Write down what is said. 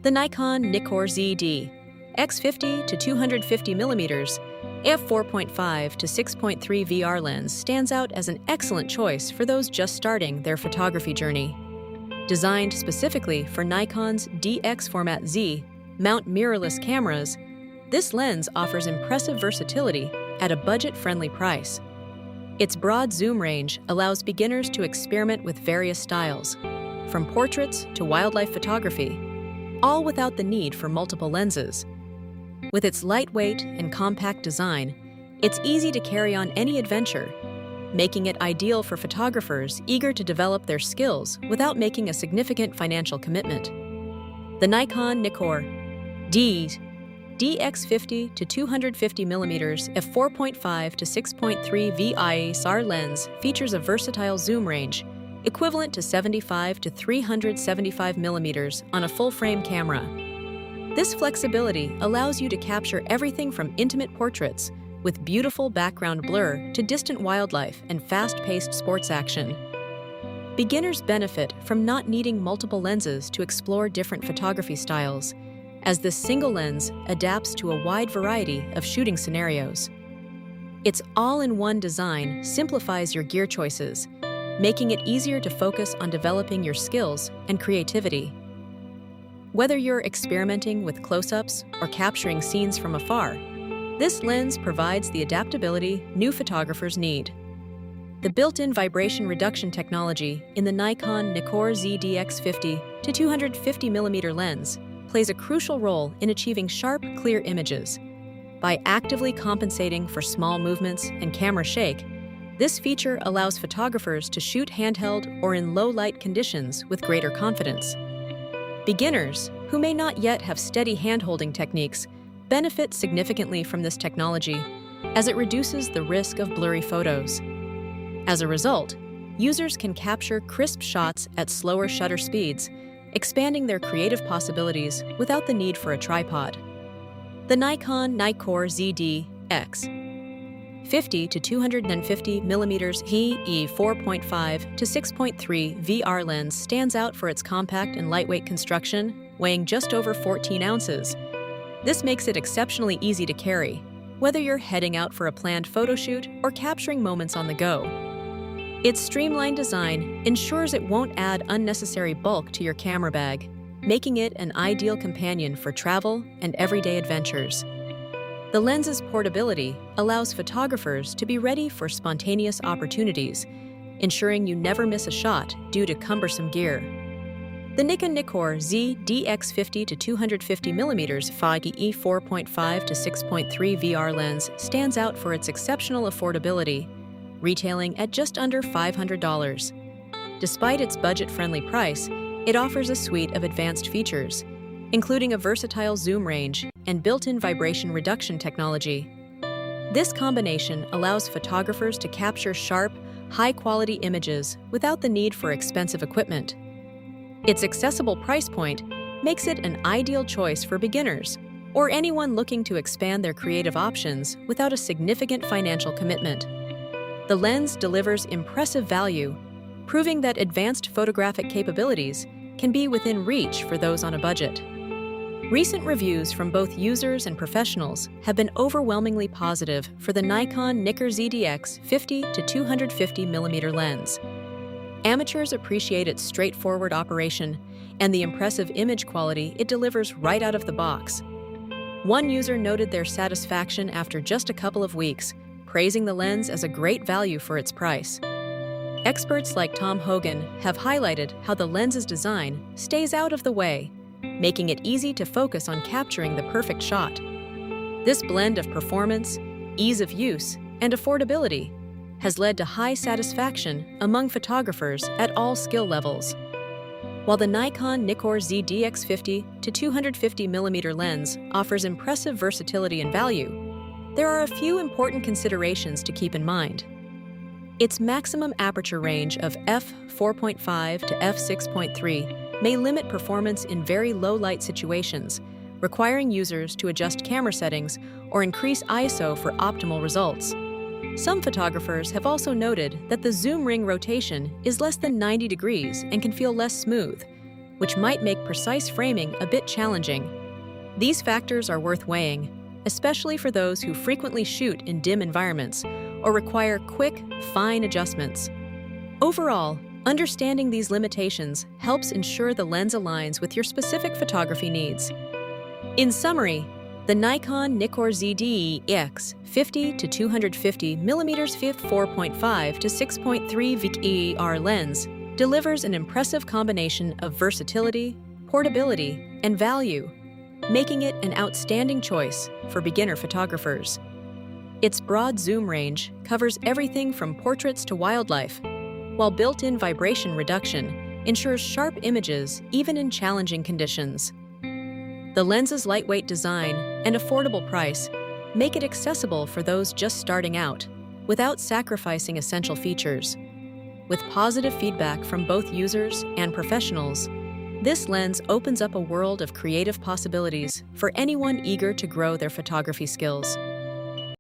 The Nikon Nikkor Z DX 50-250mm f4.5 to 6.3 VR lens stands out as an excellent choice for those just starting their photography journey. Designed specifically for Nikon's DX Format Z mount mirrorless cameras, this lens offers impressive versatility at a budget-friendly price. Its broad zoom range allows beginners to experiment with various styles, from portraits to wildlife photography, all without the need for multiple lenses. With its lightweight and compact design, it's easy to carry on any adventure, making it ideal for photographers eager to develop their skills without making a significant financial commitment. The Nikon Nikkor Z DX 50-250mm f4.5 to 6.3 VISR lens features a versatile zoom range equivalent to 75 to 375 millimeters on a full-frame camera. This flexibility allows you to capture everything from intimate portraits with beautiful background blur to distant wildlife and fast-paced sports action. Beginners benefit from not needing multiple lenses to explore different photography styles, as this single lens adapts to a wide variety of shooting scenarios. Its all-in-one design simplifies your gear choices, making it easier to focus on developing your skills and creativity. Whether you're experimenting with close-ups or capturing scenes from afar, this lens provides the adaptability new photographers need. The built-in vibration reduction technology in the Nikon Nikkor Z DX 50-250mm lens plays a crucial role in achieving sharp, clear images. By actively compensating for small movements and camera shake, this feature allows photographers to shoot handheld or in low-light conditions with greater confidence. Beginners, who may not yet have steady hand-holding techniques, benefit significantly from this technology, as it reduces the risk of blurry photos. As a result, users can capture crisp shots at slower shutter speeds, expanding their creative possibilities without the need for a tripod. The Nikon Nikkor Z DX 50-250mm HE 4.5 to 6.3 VR lens stands out for its compact and lightweight construction, weighing just over 14 ounces. This makes it exceptionally easy to carry, whether you're heading out for a planned photo shoot or capturing moments on the go. Its streamlined design ensures it won't add unnecessary bulk to your camera bag, making it an ideal companion for travel and everyday adventures. The lens's portability allows photographers to be ready for spontaneous opportunities, ensuring you never miss a shot due to cumbersome gear. The Nikon Nikkor Z DX 50-250mm FE 4.5 to 6.3 VR lens stands out for its exceptional affordability, retailing at just under $500. Despite its budget-friendly price, it offers a suite of advanced features, including a versatile zoom range and built-in vibration reduction technology. This combination allows photographers to capture sharp, high-quality images without the need for expensive equipment. Its accessible price point makes it an ideal choice for beginners or anyone looking to expand their creative options without a significant financial commitment. The lens delivers impressive value, proving that advanced photographic capabilities can be within reach for those on a budget. Recent reviews from both users and professionals have been overwhelmingly positive for the Nikon Nikkor Z DX 50-250mm lens. Amateurs appreciate its straightforward operation and the impressive image quality it delivers right out of the box. One user noted their satisfaction after just a couple of weeks, praising the lens as a great value for its price. Experts like Tom Hogan have highlighted how the lens's design stays out of the way, making it easy to focus on capturing the perfect shot. This blend of performance, ease of use, and affordability has led to high satisfaction among photographers at all skill levels. While the Nikon Nikkor Z DX 50-250mm lens offers impressive versatility and value, there are a few important considerations to keep in mind. Its maximum aperture range of f4.5 to f6.3 may limit performance in very low-light situations, requiring users to adjust camera settings or increase ISO for optimal results. Some photographers have also noted that the zoom ring rotation is less than 90 degrees and can feel less smooth, which might make precise framing a bit challenging. These factors are worth weighing, especially for those who frequently shoot in dim environments or require quick, fine adjustments. Overall, understanding these limitations helps ensure the lens aligns with your specific photography needs. In summary, the Nikon Nikkor Z DX 50-250mm f4.5 to 6.3 VER lens delivers an impressive combination of versatility, portability, and value, making it an outstanding choice for beginner photographers. Its broad zoom range covers everything from portraits to wildlife, while built-in vibration reduction ensures sharp images even in challenging conditions. The lens's lightweight design and affordable price make it accessible for those just starting out, without sacrificing essential features. With positive feedback from both users and professionals, this lens opens up a world of creative possibilities for anyone eager to grow their photography skills.